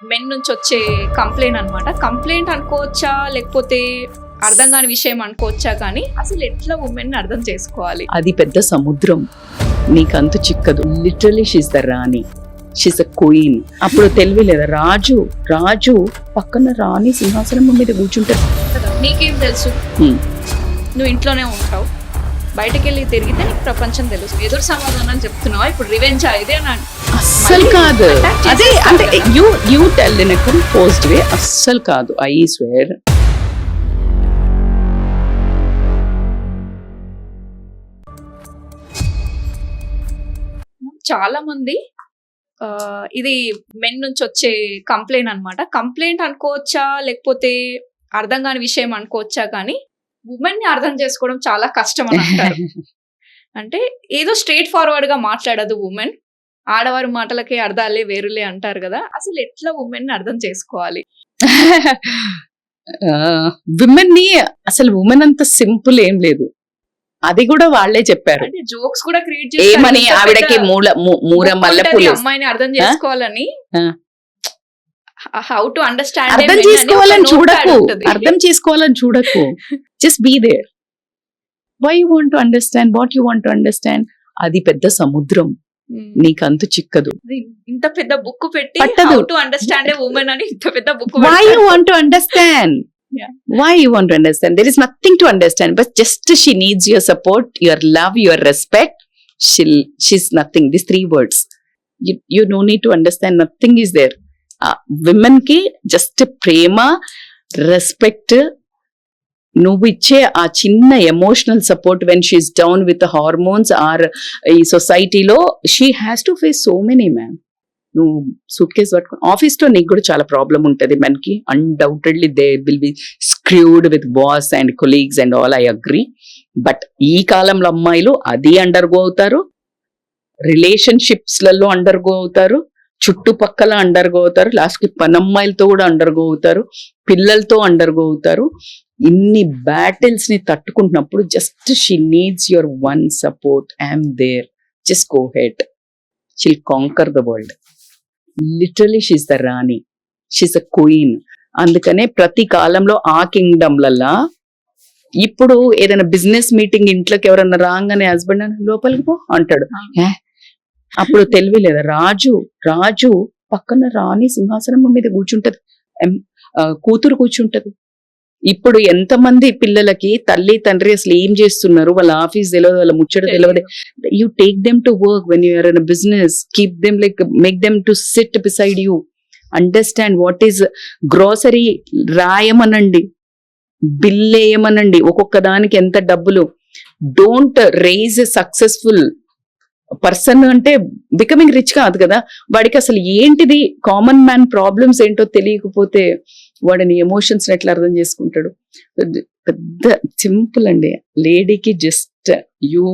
Men నుంచి వచ్చే complaint అన్నమాట. కంప్లైంట్ అనుకోవచ్చా లేకపోతే అర్థం కాని విషయం అనుకోవచ్చా, కానీ అసలు ఎట్లా ఉమెన్ అర్థం చేసుకోవాలి? అది పెద్ద సముద్రం, నీకంతు చిక్కదు. లిటరలీ షీస్ ద రాణి, షీస్ అ క్వీన్. అప్పుడు తెలివి లేదా, రాజు పక్కన రాణి సింహాసనం మీద కూర్చుంటారు. నీకేం తెలుసు? నువ్వు ఇంట్లోనే ఉంటావు, బయటకు వెళ్ళి తిరిగితే నీకు ప్రపంచం తెలుసు. ఎదురు సమాధానం చెప్తున్నావా? ఇప్పుడు రివెంజ్ ఇదే అని అస్సలు కాదు. అదే అంటే you tell in a composed way. అస్సలు కాదు, ఐ స్వేర్. చాలా మంది ఇది మెన్ నుంచి వచ్చే కంప్లైంట్ అన్నమాట. కంప్లైంట్ అనుకోవచ్చా లేకపోతే అర్థం కాని విషయం అనుకోవచ్చా, కానీ ఉమెన్ ని అర్థం చేసుకోవడం చాలా కష్టం అని అంటారు. అంటే ఏదో స్ట్రైట్ ఫార్వర్డ్ గా మాట్లాడదు ఉమెన్, ఆడవారి మాటలకే అర్థాలే వేరులే అంటారు కదా. అసలు ఎట్లా ఉమెన్ ని అర్థం చేసుకోవాలి? విమెన్ ని అసలు ఉమెన్ అంత సింపుల్ ఏం లేదు, అది కూడా వాళ్ళే చెప్పారు. అంటే జోక్స్ కూడా క్రియేట్ ఏమని, ఆవిడకి మూర మల్లెపూలు అమ్మాయిని అర్థం చేసుకోవాలని. హౌ టు అండర్స్టాండ్, అర్థం చేసుకోవాలని చూడకు, just be there. Why you want to understand, what you want to understand. అది పెద్ద సముద్రం, నీకంతు చిక్కదు. ఇంత పెద్ద బుక్ పెట్టి పట్టదు. How to understand A women అని ఇంత పెద్ద book. Why you want to understand? Yeah. Why you want to understand? There is nothing to understand, but just she needs your support, your love, your respect. She's nothing. These three words. You no need to understand. Nothing is there. Women ki just prema, respect, నువ్వు ఇచ్చే ఆ చిన్న emotional support when she's down with hormones or ఈ సొసైటీలో she has to face so many. Ma'am, నువ్వు suitcase పట్టుకుని ఆఫీస్లో నీకు కూడా చాలా ప్రాబ్లం ఉంటుంది. మెన్కి undoubtedly they will be screwed with boss and colleagues and all, I agree. But ఈ కాలంలో అమ్మాయిలు అది అండర్గో అవుతారు, రిలేషన్షిప్స్లలో అండర్గో అవుతారు, చుట్టుపక్కల అండర్గో అవుతారు, లాస్ట్కి పనమ్మాయిలతో కూడా అండర్గో అవుతారు, పిల్లలతో అండర్గో అవుతారు. ఇన్ని బ్యాటిల్స్ ని తట్టుకుంటున్నప్పుడు just she needs your one support. I'm there, just go ahead, she'll conquer the world. Literally she's the రాణి, షీస్ అ క్వీన్. అందుకనే ప్రతి కాలంలో ఆ కింగ్డమ్లల్లా ఇప్పుడు ఏదైనా బిజినెస్ మీటింగ్ ఇంట్లోకి ఎవరన్నా రాగానే హస్బెండ్ అని లోపలికి పో అంటాడు. అప్పుడు తెలివి లేదా, రాజు పక్కన రాణి సింహాసనం మీద కూర్చుంటది, కూతురు కూర్చుంటది. ఇప్పుడు ఎంతమంది పిల్లలకి తల్లి తండ్రి అసలు ఏం చేస్తున్నారు, వాళ్ళ ఆఫీస్ తెలియదు, వాళ్ళ ముచ్చట తెలియదు. You take them to work when you are in business, keep them like make them to sit beside you, understand what is grocery రాయమనండి, బిల్ వేయమనండి, ఒక్కొక్క దానికి ఎంత డబ్బులు. Don't raise a successful person అంటే బికమింగ్ రిచ్ కాదు కదా, వాడికి అసలు ఏంటిది కామన్ మ్యాన్ ప్రాబ్లమ్స్ ఏంటో తెలియకపోతే వాడిని ఎమోషన్స్ ఎట్లా అర్థం చేసుకుంటాడు. పెద్ద సింపుల్ అండి, లేడీకి జస్ట్ యూ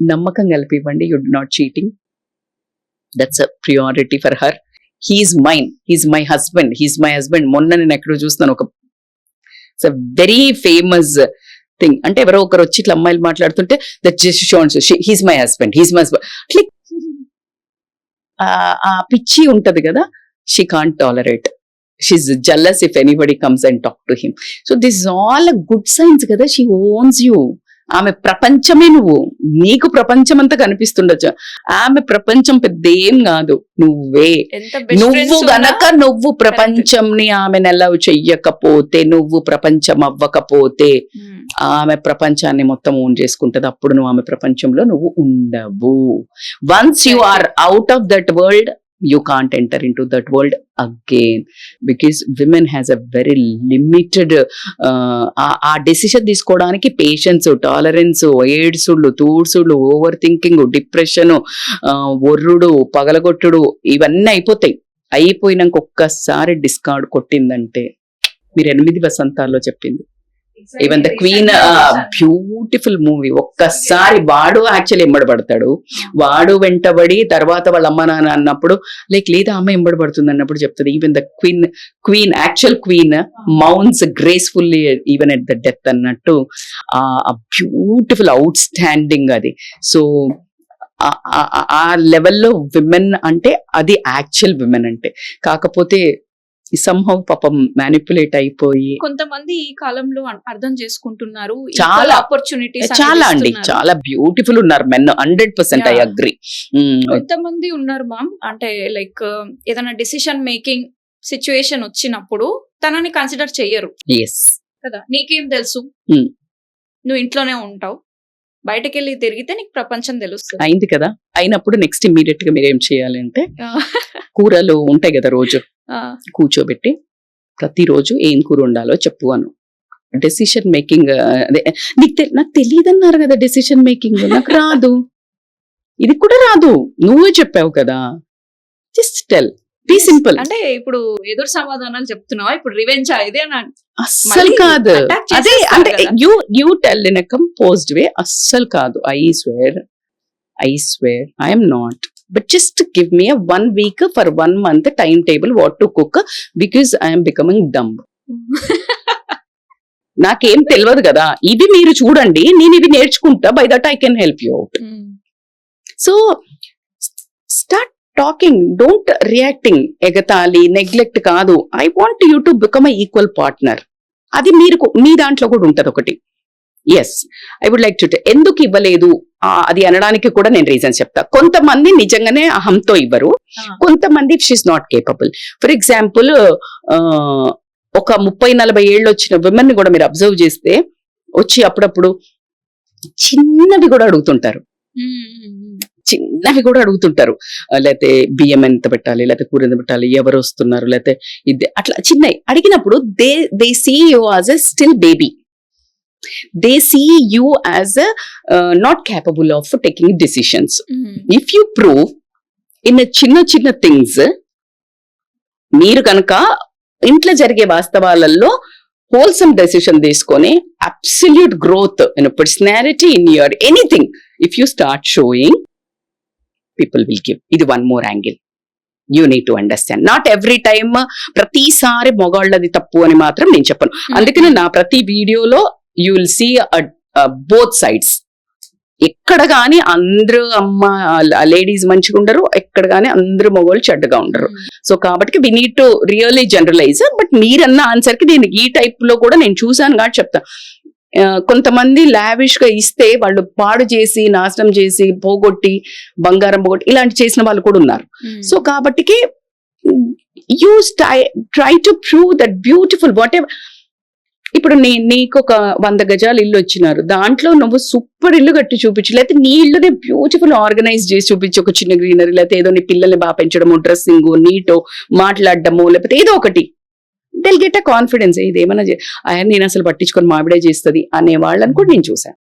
నమ్మకం కలిపివ్వండి, you not cheating, that's a priority for her. He's mine, he's my husband, he's my husband. మొన్న నేను ఎక్కడో చూస్తున్నాను, ఒక వెరీ ఫేమస్ థింగ్. అంటే ఎవరో ఒకరు వచ్చి ఇట్లా అమ్మాయిలు మాట్లాడుతుంటే దట్ జస్ట్ షోన్స్ he's my husband, he's my husband, అట్లా ఆ పిచ్చి ఉంటది కదా. She can't tolerate, she's jealous if anybody comes and talk to him. So this all good signs కదా. షీ ఓన్స్ యూ, ఆమె ప్రపంచమే నువ్వు, నీకు ప్రపంచం అంతా కనిపిస్తుండొచ్చు, ఆమె ప్రపంచం పెద్ద ఏం కాదు, నువ్వే. నువ్వు గనక నువ్వు ప్రపంచంని ఆమెను అలౌ చెయ్యకపోతే, నువ్వు ప్రపంచం అవ్వకపోతే ఆమె ప్రపంచాన్ని మొత్తం ఓన్ చేసుకుంటది. అప్పుడు నువ్వు ఆమె ప్రపంచంలో నువ్వు ఉండవు. Once you are out of that world, you can't enter into that world again, because women has a very limited ఆ డెసిషన్ తీసుకోవడానికి పేషెన్స్, టాలరెన్స్, ఏడ్సుళ్ళు, తూడ్సుళ్ళు, ఓవర్ థింకింగ్, డిప్రెషన్, ఒర్రుడు, పగలగొట్టుడు, ఇవన్నీ అయిపోయినాక ఒక్కసారి డిస్కార్డ్ కొట్టిందంటే, మీరు 8 వసంతాల్లో చెప్పింది, even the queen, beautiful movie. ఒక్కసారి వాడు యాక్చువల్లీ ఎంబడబడతాడు, వాడు వెంటబడి తర్వాత వాళ్ళ అమ్మ నాన్న అన్నప్పుడు లేదా అమ్మ ఎంబడబడుతుంది అన్నప్పుడు చెప్తుంది, even the queen actual queen mounts gracefully even at the death అన్నట్టు. ఆ బ్యూటిఫుల్ అవుట్ స్టాండింగ్ అది. సో ఆ లెవెల్లో విమెన్ అంటే అది యాక్చువల్ విమెన్ అంటే. కాకపోతే సంహౌ పాపం మ్యానిపులేట్ అయిపోయి కొంతమంది ఈ కాలంలో అర్థం చేసుకుంటున్నారు, చాలా ఆపర్చునిటీస్ చాలా అండి, చాలా బ్యూటిఫుల్ ఉన్నారు మెన్, 100% ఐ Yeah. అగ్రి. కొంతమంది ఉన్నారు మ్యామ్, అంటే లైక్ ఏదైనా డిసిషన్ మేకింగ్ సిచ్యుయేషన్ వచ్చినప్పుడు తనని కన్సిడర్ చెయ్యరు ఎస్, కదా. నీకేం తెలుసు, Hmm. నువ్వు ఇంట్లోనే ఉంటావు, బయటకు వెళ్ళి తిరిగితే నీకు ప్రపంచం తెలుస్తుంది. అయింది కదా. అయినప్పుడు నెక్స్ట్ ఇమీడియట్ గా మీరు ఏం చేయాలి అంటే, కూరలు ఉంటాయి కదా రోజు, కూర్చోబెట్టి ప్రతిరోజు ఏం కూర ఉండాలో చెప్పు అను. డెసిషన్ మేకింగ్ అదే నాకు తెలియదన్నారు కదా, డెసిషన్ మేకింగ్ నాకు రాదు, ఇది కూడా రాదు, నువ్వే చెప్పావు కదా, జస్ట్ టెల్, బీ సింపుల్. అంటే ఇప్పుడు ఎదురు సమాధానాలు చెప్తున్నావా, ఇప్పుడు రివెంజ్ ఇది అని అస్సలు మళ్ళీ కాదు. attack అదే చేసేస్తారు అంటే కదా. You tell in a composed way. అస్సలు కాదు. I swear I'm not, but just give me 1 week for 1 month time table what to cook, because I'm becoming dumb. నాకేం తెలియదు కదా, ఇవి మీరు చూడండి, నేను ఇవి నేర్చుకుంటా, by that I can help you out. So start talking, don't reacting. ఎగతాళి, నెగ్లెక్ట్ కాదు. I want you to become equal partner. అది మీరు మీ దాంట్లో కూడా ఉంటది ఒకటి. Yes, I would like to. ఎందుకు ఇవ్వలేదు అది అనడానికి కూడా నేను రీజన్స్ చెప్తా. కొంతమంది నిజంగానే అహంతో ఇవ్వరు, కొంతమంది she is not capable. For example, ఒక 30-40 ఏళ్ళు వచ్చిన విమెన్ ని కూడా మీరు అబ్జర్వ్ చేస్తే వచ్చి అప్పుడప్పుడు చిన్నవి కూడా అడుగుతుంటారు, చిన్నవి కూడా అడుగుతుంటారు. లేకపోతే బియ్యం ఎంత పెట్టాలి, లేకపోతే కూర ఎంత పెట్టాలి, ఎవరు వస్తున్నారు, లేకపోతే ఇది అట్లా చిన్నవి అడిగినప్పుడు they see you as a still baby. They see you as not capable of taking decisions. If you prove in చిన్న థింగ్స్, మీరు కనుక ఇంట్లో జరిగే వాస్తవాలలో హోల్సమ్ డెసిషన్ తీసుకొని absolute growth in personality, in your anything, if you start showing, people will give. ఇది one more angle you need to understand. Not every time ప్రతిసారి మొగాళ్ళది తప్పు అని మాత్రం నేను చెప్పను. అందుకని నా ప్రతి వీడియోలో you will see both sides. ఎక్కడ గాని అందరూ లేడీస్ మంచిగా ఉండరు, ఎక్కడ గాని అందరూ మగవాళ్ళు చెడ్డగా ఉండరు. సో కాబట్టి we need to really generalise. But మీరన్న ఆన్సర్ కి నేను ఈ టైప్ లో కూడా నేను చూసాను కాబట్టి చెప్తా. కొంతమంది లావిష్ గా ఇస్తే వాళ్ళు పాడు చేసి, నాశనం చేసి, పోగొట్టి, బంగారం పోగొట్టి ఇలాంటి చేసిన వాళ్ళు కూడా ఉన్నారు. సో కాబట్టికి you try to prove that beautiful whatever. ఇప్పుడు నీకు ఒక 100 గజాలు ఇల్లు వచ్చినారు, దాంట్లో నువ్వు సూపర్ ఇల్లు కట్టి చూపించు, లేకపోతే నీ ఇల్లుని బ్యూటిఫుల్ ఆర్గనైజ్ చేసి చూపించు, ఒక చిన్న గ్రీనరీ, లేకపోతే ఏదో నీ పిల్లల్ని బాగా పెంచడము, డ్రెస్సింగ్ నీటో, మాట్లాడడము, లేకపోతే ఏదో ఒకటి. They'll get a confidence. ఇదేమన్నా నేను అసలు పట్టించుకొని మావిడే చేస్తుంది అనే వాళ్ళని కూడా నేను చూసాను.